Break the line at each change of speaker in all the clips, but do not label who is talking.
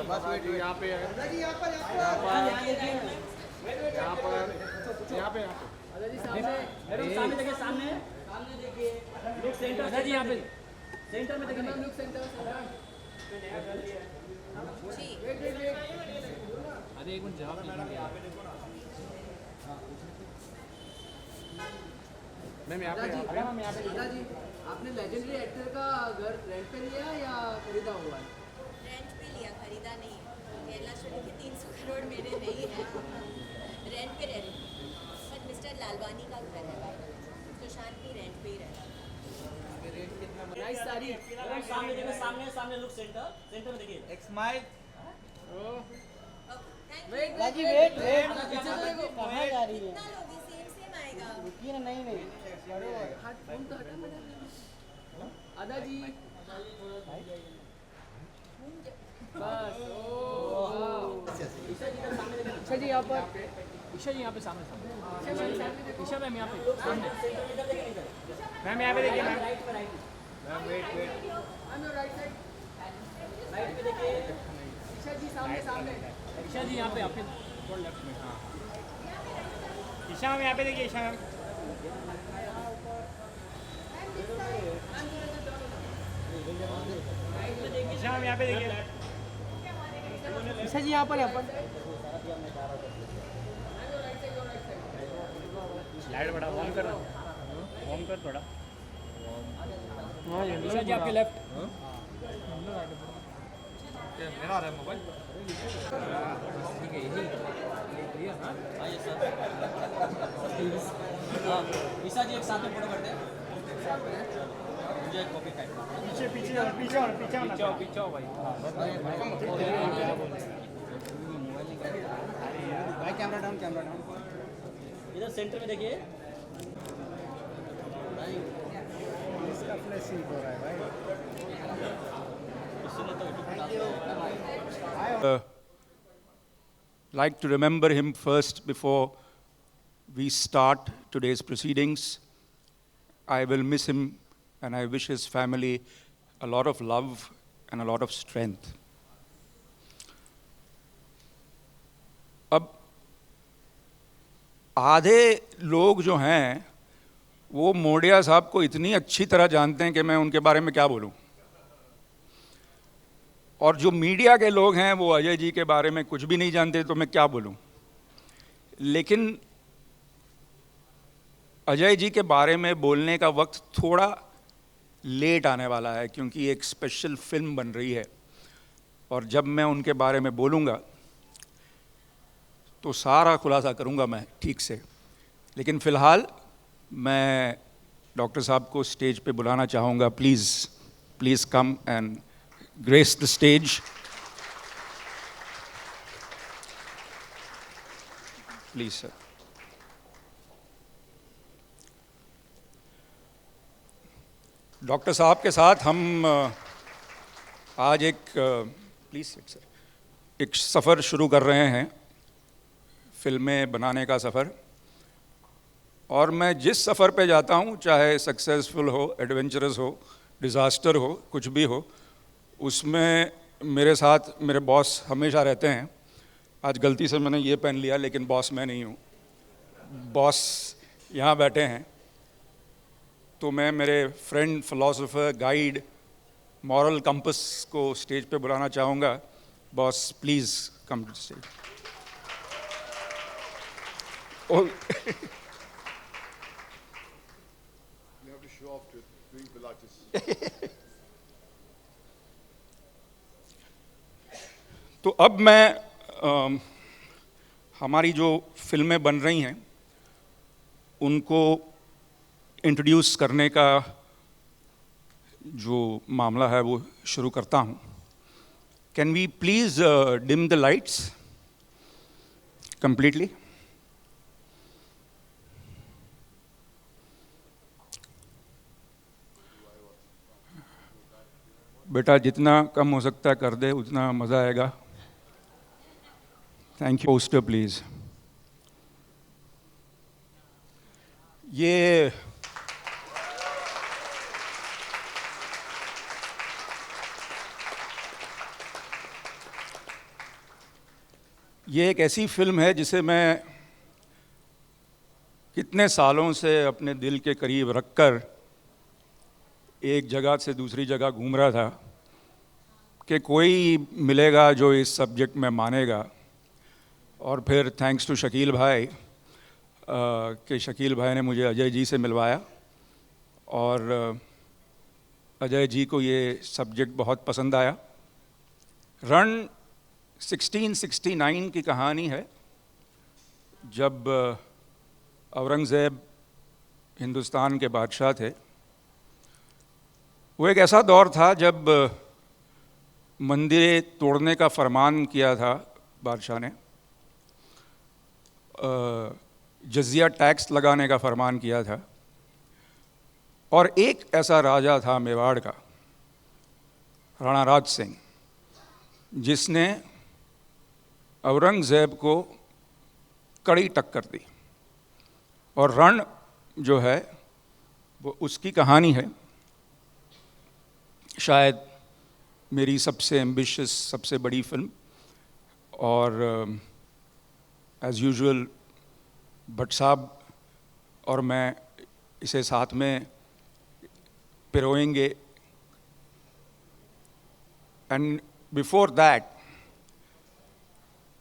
बस वेट यहाँ पे है, यहाँ पर, यहाँ पर, यहाँ पे।
मैडम सामने देखिए, सामने देखिए, लुक सेंटर जी, यहाँ पे सेंटर में देखिए, लुक सेंटर। अरे एक मिनट जवाब
मैम यहाँ पे,
दादाजी, आपने लेजेंडरी एक्टर का घर रेंट पे लिया या खरीदा हुआ है?
रेंट पे लिया, खरीदा नहीं है। केरला स्टूडियो के 300 करोड़ मेरे नहीं है, रेंट पे रह रही हूँ। बट मिस्टर लालवानी का घर है भाई, सुशांत भी रेंट पे ही रहता है।
रेंट कितना नाइस साड़ी।
सामने देखिए, सामने लुक सेंटर में देखिए,
एक स्माइल।
वेट
दादी वेट वेट
पीछे तो देखो,
कहाँ जा रही है?
कितना लोगे, सेम आएगा।
रुकिए ना, नहीं नहीं
हाथ फोन तो हटा मेरा। दादाजी बस। ईशा जी यहाँ पर,
ईशा जी यहाँ पे सामने, ईशा मैम यहाँ पे सामने,
मैम यहाँ पे देखिए मैम।
राइट पे,
ma'am wait wait,
right side,
right पे देखिए,
ईशा जी सामने।
ईशा जी यहाँ पे आपके थोड़ा लेफ्ट में। हाँ,
ईशा मैम यहाँ पे देखिए, ईशा मैम। ईशा मैम यहाँ पे देखिए।
ईशा जी यहाँ पर
लाइट बड़ा ऑन कर, ऑन कर थोड़ा।
ईशा जी आपके लेफ्ट।
मेरा आ रहा है मोबाइल।
ईशा जी एक साथ में फोटो करते हैं, मुझे एक कॉपी टाइप।
पीछे पीछे पीछे पीछे
पीछे भाई।
भाई कैमरा डाउन
इधर सेंटर में देखिए,
इसका फ्लैशिंग हो रहा है भाई।
Like to remember him first before we start today's proceedings. I will miss him and I wish his family a lot of love and a lot of strength. अब आधे लोग जो हैं वो मोडिया साहब को इतनी अच्छी तरह जानते हैं कि मैं उनके बारे में क्या बोलूं, और जो मीडिया के लोग हैं वो अजय जी के बारे में कुछ भी नहीं जानते, तो मैं क्या बोलूं। लेकिन अजय जी के बारे में बोलने का वक्त थोड़ा लेट आने वाला है, क्योंकि एक स्पेशल फिल्म बन रही है, और जब मैं उनके बारे में बोलूँगा तो सारा खुलासा करूँगा मैं ठीक से। लेकिन फ़िलहाल मैं डॉक्टर साहब को स्टेज पे बुलाना चाहूँगा। Please come and grace the stage. Please, sir. Doctor साहब के साथ हम आज प्लीज़ सिट सर, एक सफ़र शुरू कर रहे हैं, फिल्में बनाने का सफ़र। और मैं जिस सफ़र पे जाता हूँ, चाहे सक्सेसफुल हो, एडवेंचरस हो, डिज़ास्टर हो, कुछ भी हो, उसमें मेरे साथ मेरे बॉस हमेशा रहते हैं। आज गलती से मैंने ये पहन लिया, लेकिन बॉस मैं नहीं हूँ, बॉस यहाँ बैठे हैं। तो मैं मेरे friend, philosopher, guide, moral compass को स्टेज पे बुलाना चाहूँगा। Boss please come to stage.
You have to show off to doing Pilates.
तो अब मैं हमारी जो फिल्में बन रही हैं उनको इंट्रोड्यूस करने का जो मामला है वो शुरू करता हूँ। Can we please dim the lights completely. बेटा जितना कम हो सकता है कर दे, उतना मज़ा आएगा। Thank you. Poster please. ये ये एक ऐसी फिल्म है जिसे मैं कितने सालों से अपने दिल के करीब रखकर एक जगह से दूसरी जगह घूम रहा था कि कोई मिलेगा जो इस सब्जेक्ट में मानेगा। और फिर थैंक्स टू शकील भाई कि शकील भाई ने मुझे अजय जी से मिलवाया और अजय जी को ये सब्जेक्ट बहुत पसंद आया। रण 1669 की कहानी है, जब औरंगज़ेब हिंदुस्तान के बादशाह थे। वो एक ऐसा दौर था जब मंदिरें तोड़ने का फरमान किया था बादशाह ने, जजिया टैक्स लगाने का फरमान किया था। और एक ऐसा राजा था मेवाड़ का, राणा राज सिंह, जिसने औरंगज़ेब को कड़ी टक्कर दी। और रण जो है वो उसकी कहानी है। शायद मेरी सबसे एम्बिशियस, सबसे बड़ी फिल्म। और एज़ यूजुअल भट्ट साहब और मैं इसे साथ में पिरोएंगे। And before that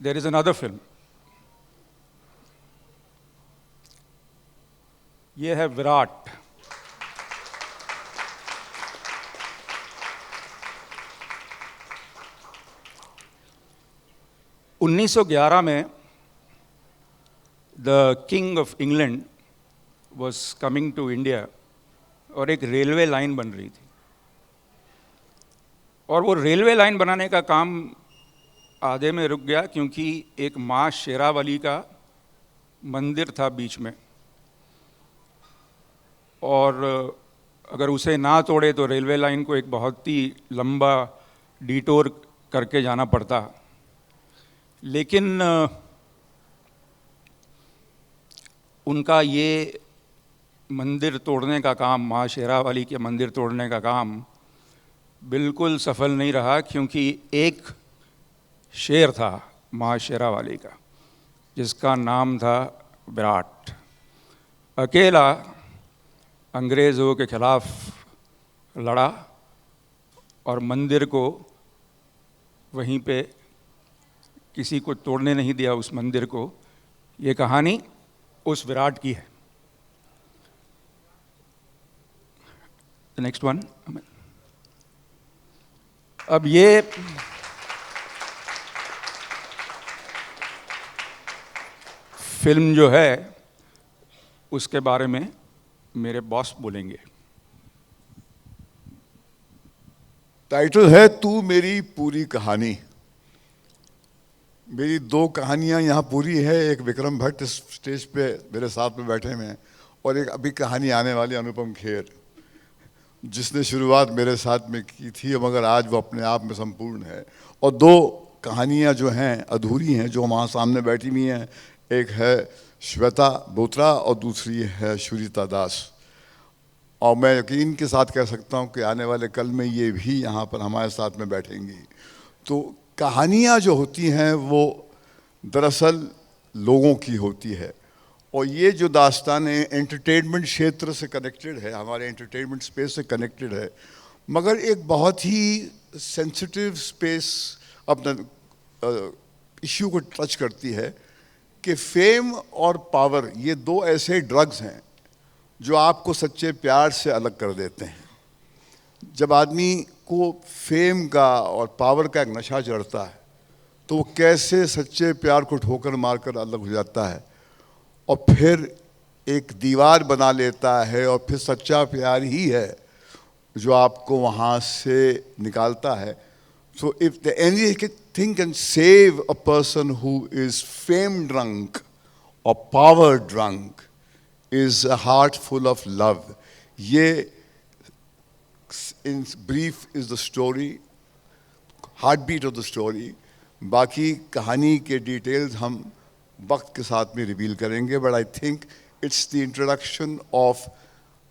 there is another film. ये है विराट। (1911) में the king of England was coming to India और एक रेलवे लाइन बन रही थी। और वो रेलवे लाइन बनाने का काम आधे में रुक गया क्योंकि एक माँ शेरावाली का मंदिर था बीच में, और अगर उसे ना तोड़े तो रेलवे लाइन को एक बहुत ही लंबा डिटोर करके जाना पड़ता। लेकिन उनका ये मंदिर तोड़ने का काम, माँ शेरावाली के मंदिर तोड़ने का काम बिल्कुल सफल नहीं रहा, क्योंकि एक शेर था माँ शेरावाली का जिसका नाम था विराट। अकेला अंग्रेज़ों के खिलाफ लड़ा और मंदिर को वहीं पे किसी को तोड़ने नहीं दिया, उस मंदिर को। ये कहानी उस विराट की है। Next one. अब ये फिल्म जो है उसके बारे में मेरे बॉस बोलेंगे।
टाइटल है तू मेरी पूरी कहानी। मेरी दो कहानियां यहाँ पूरी है। एक विक्रम भट्ट इस स्टेज पे मेरे साथ में बैठे हैं, और एक अभी कहानी आने वाली अनुपम खेर, जिसने शुरुआत मेरे साथ में की थी, मगर आज वो अपने आप में संपूर्ण है। और दो कहानियां जो हैं अधूरी हैं, जो वहाँ सामने बैठी हुई हैं। एक है श्वेता बोत्रा और दूसरी है शुरिता दास। और मैं यकीन के साथ कह सकता हूँ कि आने वाले कल में ये भी यहाँ पर हमारे साथ में बैठेंगी। तो कहानियाँ जो होती हैं वो दरअसल लोगों की होती है, और ये जो दास्तान है एंटरटेनमेंट क्षेत्र से कनेक्टेड है, हमारे एंटरटेनमेंट स्पेस से कनेक्टेड है, मगर एक बहुत ही सेंसिटिव स्पेस अपना इश्यू को टच करती है कि फेम और पावर, ये दो ऐसे ड्रग्स हैं जो आपको सच्चे प्यार से अलग कर देते हैं। जब आदमी को फेम का और पावर का एक नशा चढ़ता है तो वो कैसे सच्चे प्यार को ठोकर मारकर अलग हो जाता है, और फिर एक दीवार बना लेता है, और फिर सच्चा प्यार ही है जो आपको वहाँ से निकालता है। So if the anything can save a person who is fame drunk और power drunk is a heart full of love. ये in brief is the story, heartbeat of the story. बाकी कहानी के डिटेल्स हम वक्त के साथ में रिवील करेंगे, but I think it's the introduction of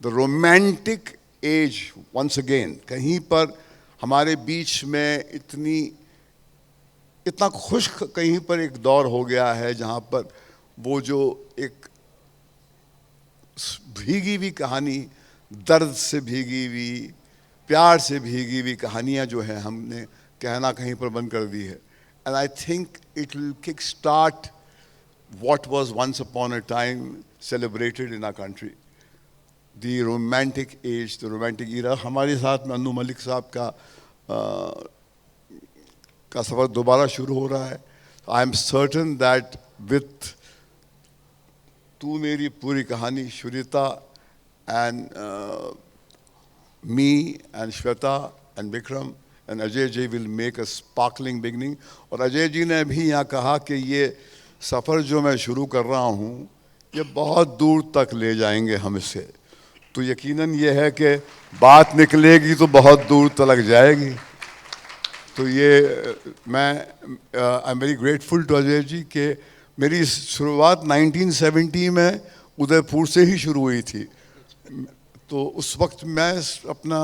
the romantic age once again. कहीं पर हमारे बीच में इतनी इतना खुश कहीं पर एक दौर हो गया है जहाँ पर वो जो एक भीगी हुई कहानी, दर्द से भीगी हुई, प्यार से भीगी हुई कहानियाँ जो है हमने कहना कहीं पर बंद कर दी है. And I think it will kick start what was once upon a time celebrated in our country. The romantic age, the romantic era. हमारे साथ में अन्नू मलिक साहब का सफ़र दोबारा शुरू हो रहा है. I am certain that with तू मेरी पूरी कहानी, Shweta and me and Shweta and Vikram and Ajay ji will make a sparkling beginning. और अजय जी ने भी यहाँ कहा कि ये सफ़र जो मैं शुरू कर रहा हूँ ये बहुत दूर तक ले जाएंगे हम इसे. तो यकीनन ये है कि बात निकलेगी तो बहुत दूर तक जाएगी. तो ये मैं I am very grateful to Ajay ji कि मेरी शुरुआत 1970 में उदयपुर से ही शुरू हुई थी. तो उस वक्त मैं अपना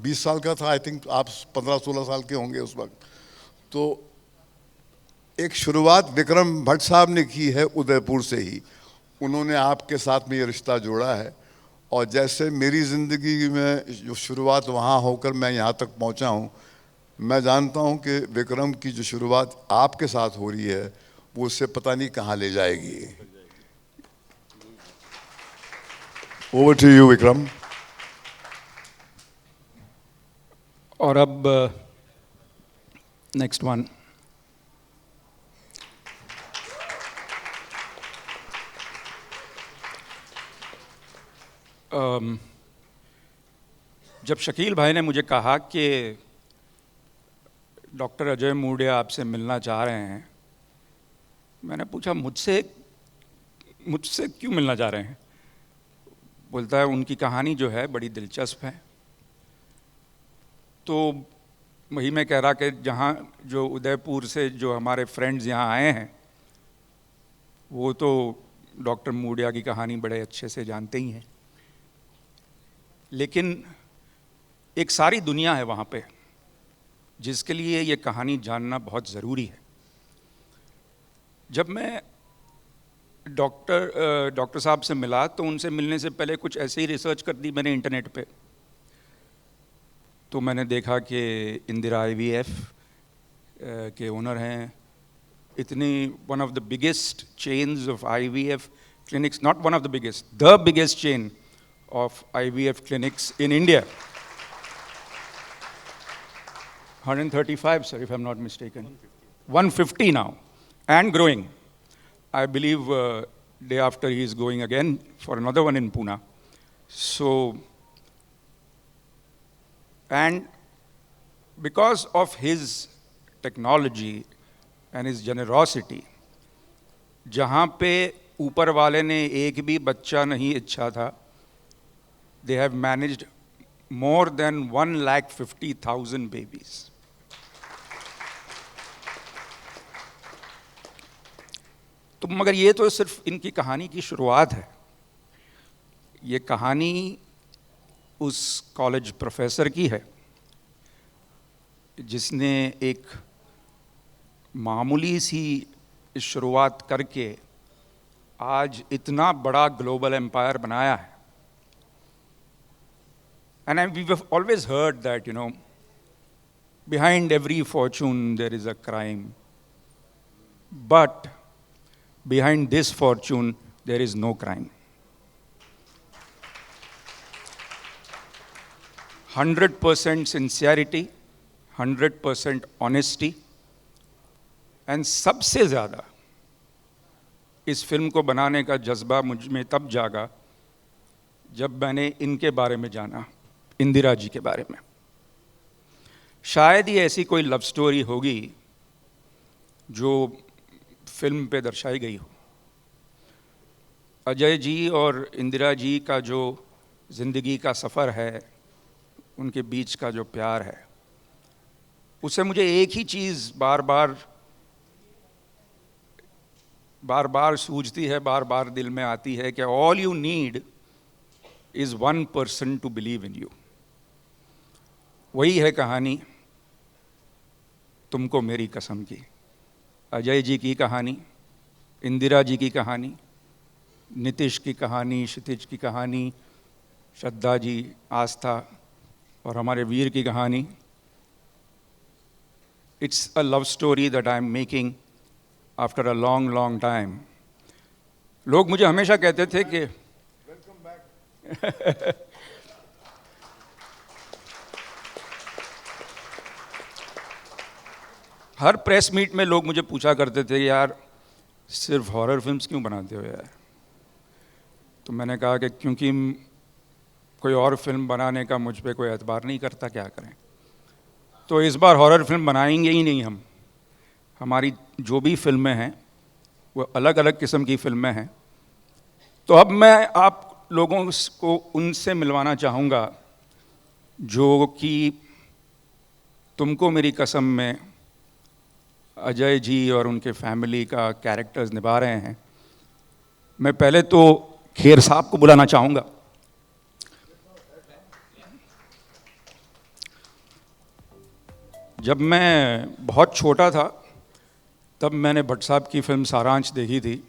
20 साल का था. आई थिंक आप 15-16 साल के होंगे उस वक्त. तो एक शुरुआत विक्रम भट्ट साहब ने की है उदयपुर से ही. उन्होंने आपके साथ में ये रिश्ता जोड़ा है. और जैसे मेरी ज़िंदगी में जो शुरुआत वहाँ होकर मैं यहाँ तक पहुँचा हूँ, मैं जानता हूँ कि विक्रम की जो शुरुआत आपके साथ हो रही है वो उससे पता नहीं कहाँ ले जाएगी. Over to you Vikram.
और अब नेक्स्ट वन. जब शकील भाई ने मुझे कहा कि डॉक्टर अजय मूडिया आपसे मिलना चाह रहे हैं, मैंने पूछा मुझसे क्यों मिलना चाह रहे हैं. बोलता है उनकी कहानी जो है बड़ी दिलचस्प है. तो वही मैं कह रहा कि जहाँ जो उदयपुर से जो हमारे फ्रेंड्स यहाँ आए हैं वो तो डॉक्टर मूडिया की कहानी बड़े अच्छे से जानते ही हैं, लेकिन एक सारी दुनिया है वहाँ पे जिसके लिए ये कहानी जानना बहुत ज़रूरी है. जब मैं डॉक्टर साहब से मिला तो उनसे मिलने से पहले कुछ ऐसे ही रिसर्च कर दी मैंने इंटरनेट पे. तो मैंने देखा कि इंदिरा IVF के ओनर हैं. इतनी one of the biggest chains of IVF clinics, not one of the biggest, the biggest chain of IVF clinics in India. 135, sir, if I'm not mistaken. 150 now, and growing. I believe day after he is going again for another one in Pune. So, and because of his technology and his generosity, जहाँ पे ऊपर वाले ने एक भी बच्चा नहीं इच्छा था, they have managed more than 150,000 babies. तो मगर ये तो सिर्फ इनकी कहानी की शुरुआत है. ये कहानी उस कॉलेज प्रोफेसर की है जिसने एक मामूली सी शुरुआत करके आज इतना बड़ा ग्लोबल एम्पायर बनाया है. And we've always heard that, you know, behind every fortune there is a crime. But behind this fortune there is no crime. 100% sincerity, 100% honesty, and सबसे ज़्यादा इस फिल्म को बनाने का जज्बा मुझ में तब जागा जब मैंने इनके बारे में जाना, इंदिरा जी के बारे में. शायद ही ऐसी कोई लव स्टोरी होगी जो फिल्म पे दर्शाई गई हो. अजय जी और इंदिरा जी का जो ज़िंदगी का सफ़र है, उनके बीच का जो प्यार है, उससे मुझे एक ही चीज़ बार बार सूझती है, बार बार दिल में आती है कि all you need is one person to believe in you. वही है कहानी तुमको मेरी कसम की. अजय जी की कहानी, इंदिरा जी की कहानी, नीतीश की कहानी, क्षितिज की कहानी, श्रद्धा जी, आस्था और हमारे वीर की कहानी. It's a love story that I'm making after a long, long time. लोग मुझे हमेशा कहते थे कि हर प्रेस मीट में लोग मुझे पूछा करते थे, यार सिर्फ हॉरर फिल्म्स क्यों बनाते हो यार? तो मैंने कहा कि क्योंकि कोई और फिल्म बनाने का मुझ पे कोई एतबार नहीं करता, क्या करें. तो इस बार हॉरर फिल्म बनाएंगे ही नहीं हम. हमारी जो भी फिल्में हैं वो अलग अलग किस्म की फिल्में हैं. तो अब मैं आप लोगों को उनसे मिलवाना चाहूँगा जो कि तुमको मेरी कसम में अजय जी और उनके फैमिली का कैरेक्टर्स निभा रहे हैं. मैं पहले तो खेर साहब को बुलाना चाहूँगा. जब मैं बहुत छोटा था तब मैंने भट्ट साहब की फिल्म सारांश देखी थी.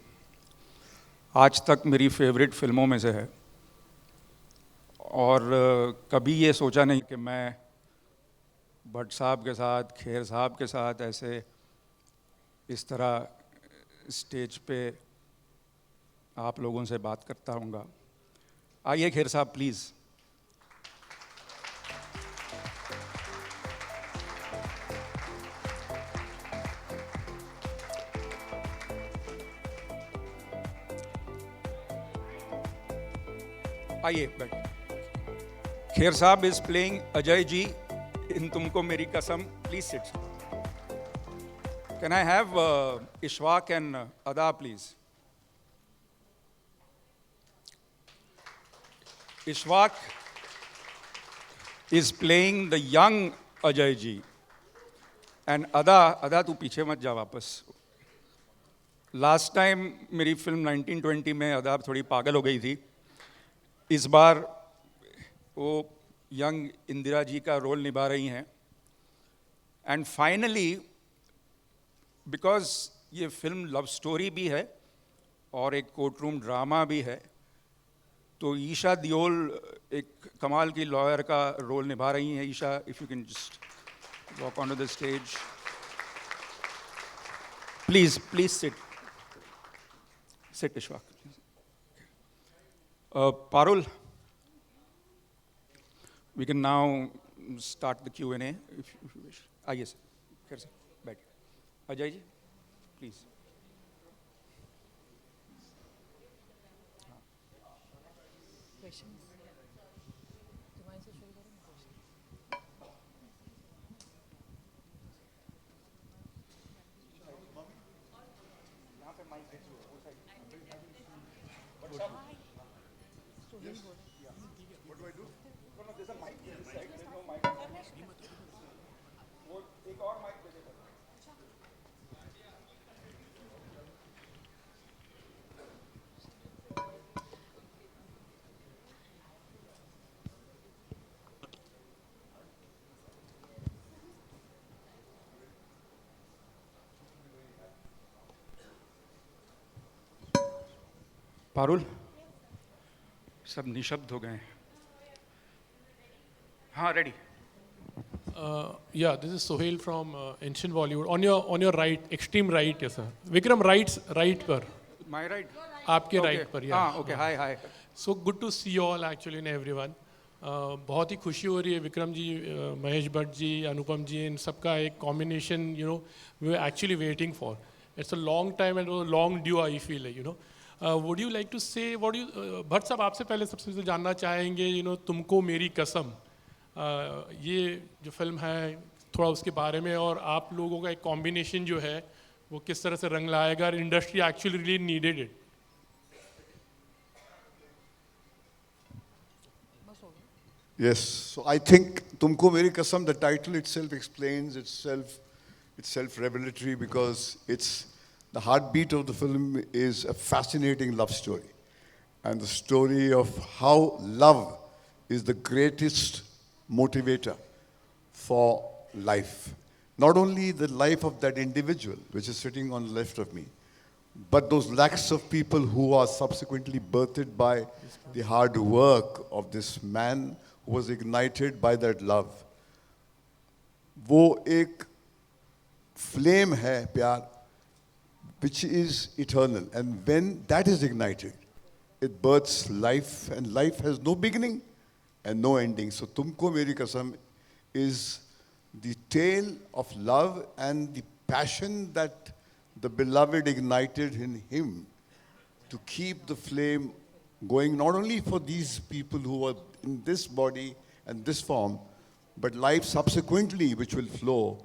आज तक मेरी फेवरेट फिल्मों में से है. और कभी ये सोचा नहीं कि मैं भट्ट साहब के साथ, खेर साहब के साथ ऐसे इस तरह स्टेज पे आप लोगों से बात करता रहूँगा. आइए खेर साहब प्लीज़. आइए बैठ. खेर साहब is playing Ajay ji in Tumko Meri Kasam. Please sit. Can I have Ishfaq and Ada please? Ishfaq is playing the young Ajay ji and Ada तू पीछे मत जा वापस. लास्ट टाइम मेरी फिल्म 1920 में अदा थोड़ी पागल हो गई थी. इस बार वो यंग इंदिरा जी का रोल निभा रही हैं. एंड फाइनली बिकॉज ये फिल्म लव स्टोरी भी है और एक कोर्ट रूम ड्रामा भी है, तो ईशा दियोल एक कमाल की लॉयर का रोल निभा रही हैं. Isha, if you can just walk on to the stage please. Please sit. Sit Ishfaq. Parul, we can now start the Q&A if you wish. Yes, sir. Back. Ajay ji, please.
Questions? तुम्हारे से शुरू करें question.
Parul, सब निशब्द हो गए हैं. हाँ, ready.
Yeah, this is Sohail from Ancient Bollywood. On your right, extreme right, yes sir. Vikram right पर.
My right.
आपके
Okay.
right पर.
हाँ, okay. Hi.
So good to see you all actually and everyone. बहुत ही खुशी हो रही है विक्रम जी, महेश भट्ट जी, अनुपम जी, इन सबका एक combination we were actually waiting for. It's a long time and a long due I feel like, would you like to say what you Bhatt साहब आपसे पहले सबसे जानना चाहेंगे तुमको मेरी कसम, ये जो फिल्म है थोड़ा उसके बारे में, और आप लोगों का एक कॉम्बिनेशन जो है वो किस तरह से रंग लाएगा, industry actually really needed it.
Yes, so I think Tumko Meri Kasam, the title itself explains itself. It's self-revelatory because the heartbeat of the film is a fascinating love story. And the story of how love is the greatest motivator for life. not only the life of that individual, which is sitting on the left of me, but those lakhs of people who are subsequently birthed by the hard work of this man who was ignited by that love. वो एक flame है प्यार, which is eternal, and when that is ignited, it births life, and life has no beginning and no ending. So Tumko Meri Kasam is the tale of love and the passion that the beloved ignited in him to keep the flame going, not only for these people who are in this body and this form, but life subsequently which will flow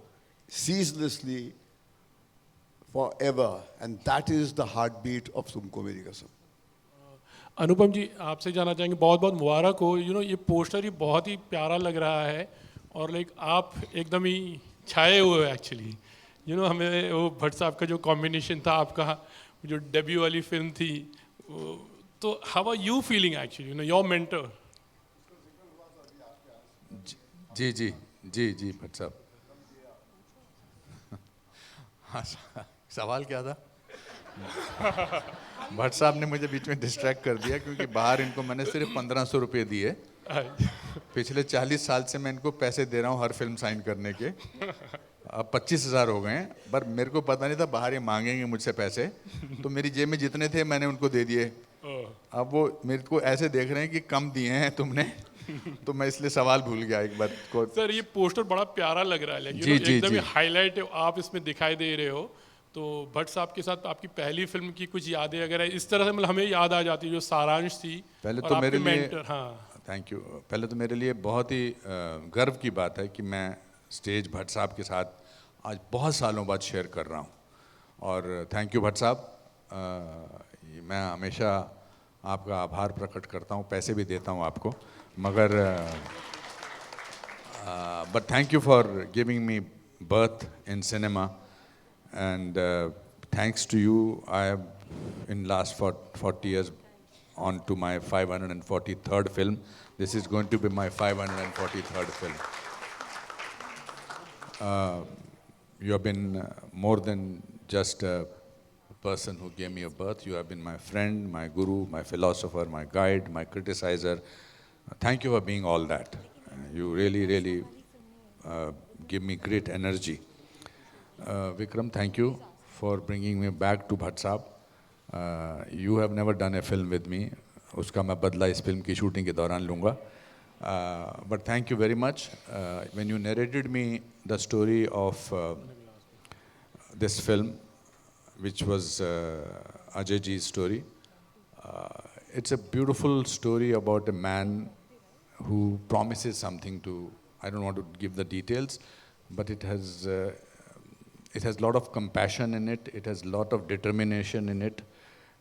ceaselessly forever. And that is the heartbeat of Tumko Meri Kasam.
अनुपम जी आपसे जानना चाहेंगे, बहुत बहुत मुबारक हो। ये poster ही बहुत ही प्यारा लग रहा है और लाइक आप एकदम ही छाए हुए हो एक्चुअली। हमें वो भट्ट साहब का जो कॉम्बिनेशन था, आपका जो डेब्यू वाली फिल्म थी, तो how are you feeling actually, your mentor?
जी जी जी जी भट्ट साहब, हाँ सवाल क्या था? भट्ट साहब ने मुझे बीच में डिस्ट्रैक्ट कर दिया क्योंकि बाहर इनको मैंने सिर्फ 1500 रुपये दिए। पिछले 40 साल से मैं इनको पैसे दे रहा हूँ हर फिल्म साइन करने के, अब 25,000 हो गए हैं, पर मेरे को पता नहीं था बाहर ये मांगेंगे मुझसे पैसे, तो मेरी जेब में जितने थे मैंने उनको दे दिए। अब वो मेरे को ऐसे देख रहे हैं कि कम दिए हैं तुमने, तो मैं इसलिए सवाल भूल गया एक बात को।
सर ये पोस्टर बड़ा प्यारा लग रहा है, एकदम हाईलाइट आप इसमें दिखाई दे रहे हो। तो भट्ट साहब के साथ आपकी पहली फिल्म की कुछ यादें अगर है इस तरह से, मतलब हमें याद आ जाती है जो सारांश थी।
पहले तो मेरे लिए
हाँ
थैंक यू, पहले तो मेरे लिए बहुत ही गर्व की बात है कि मैं स्टेज भट्ट साहब के साथ आज बहुत सालों बाद शेयर कर रहा हूँ, और थैंक यू भट्ट साहब। मैं हमेशा आपका आभार प्रकट करता हूँ, पैसे भी देता हूँ आपको, मगर but thank you for giving me birth in cinema, and thanks to you I have in last 40 years on to my 543rd film. This is going to be my 543rd film. You have been more than just a person who gave me a birth. You have been my friend, my guru, my philosopher, my guide, my criticizer. Thank you for being all that. You really give me great energy. Vikram, thank you for bringing me back to Bhatt Saab. You have never done a film with me. उसका मैं बदला इस film की shooting के दौरान लूँगा. But thank you very much. When you narrated me the story of this film, which was Ajay ji's story, it's a beautiful story about a man who promises something to, I don't want to give the details, but it has a lot of compassion in it, it has a lot of determination in it,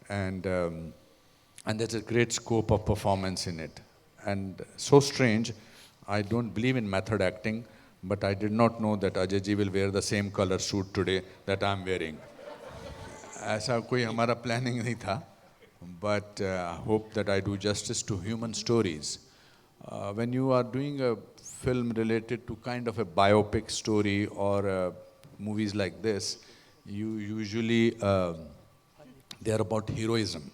and there's a great scope of performance in it. And so strange, I don't believe in method acting, but I did not know that Ajay ji will wear the same color suit today that I'm wearing. ऐसा कोई हमारा planning नहीं था, but I hope that I do justice to human stories. When you are doing a film related to kind of a biopic story or movies like this, you usually, they are about heroism.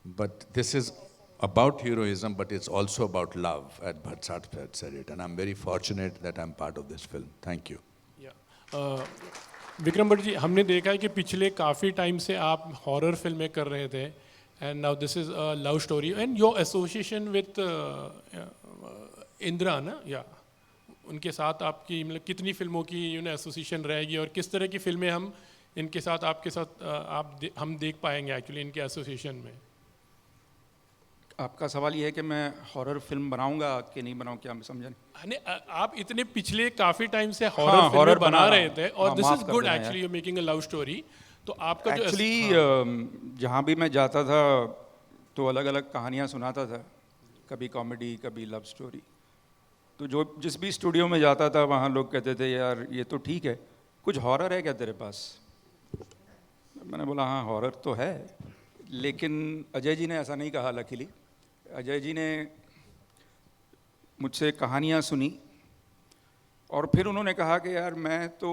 But this is about heroism, but it's also about love, as Bhatt Saab said it. And I'm very fortunate that I'm part of this film. Thank you.
Yeah. Vikram Bhatt ji, हमने देखा है कि पिछले काफ़ी time से आप horror फिल्में कर रहे थे, and now this is a love story, and your association with Indira ना, या उनके साथ आपकी मतलब कितनी फिल्मों की एसोसिएशन रहेगी और किस तरह की फिल्में हम इनके साथ आपके साथ हम देख पाएंगे एक्चुअली इनके एसोसिएशन में?
आपका सवाल ये है कि मैं हॉरर फिल्म बनाऊंगा कि नहीं बनाऊं, क्या मैं समझा नहीं?
आप इतने पिछले काफ़ी टाइम से हॉरर फिल्में बना रहे थे, और this is good actually, you making a love story. तो आपका
एक्चुअली जहाँ भी मैं जाता था तो अलग अलग कहानियाँ सुनाता था, कभी कॉमेडी कभी लव स्टोरी. तो जो जिस भी स्टूडियो में जाता था वहाँ लोग कहते थे यार ये तो ठीक है, कुछ हॉरर है क्या तेरे पास? मैंने बोला हाँ हॉरर तो है, लेकिन अजय जी ने ऐसा नहीं कहा. लकीली अजय जी ने मुझसे कहानियाँ सुनी और फिर उन्होंने कहा कि यार मैं तो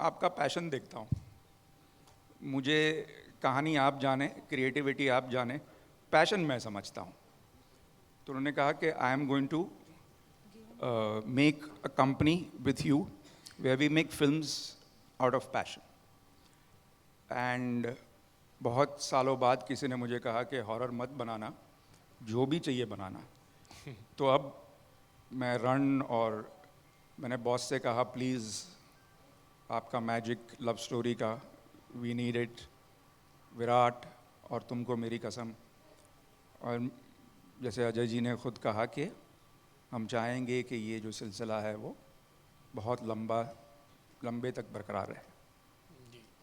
आपका पैशन देखता हूँ, मुझे कहानी आप जाने, क्रिएटिविटी आप जाने, पैशन मैं समझता हूँ। तो उन्होंने कहा कि I am going to make a company with you where we make films out of passion. And बहुत सालों बाद किसी ने मुझे कहा कि हॉरर मत बनाना, जो भी चाहिए बनाना। तो अब मैं रन, और मैंने बॉस से कहा प्लीज़ आपका मैजिक लव स्टोरी का, वी नीड इट, विराट और तुमको मेरी कसम। और जैसे अजय जी ने खुद कहा कि हम चाहेंगे कि ये जो सिलसिला है वो बहुत लंबे तक बरकरार रहे।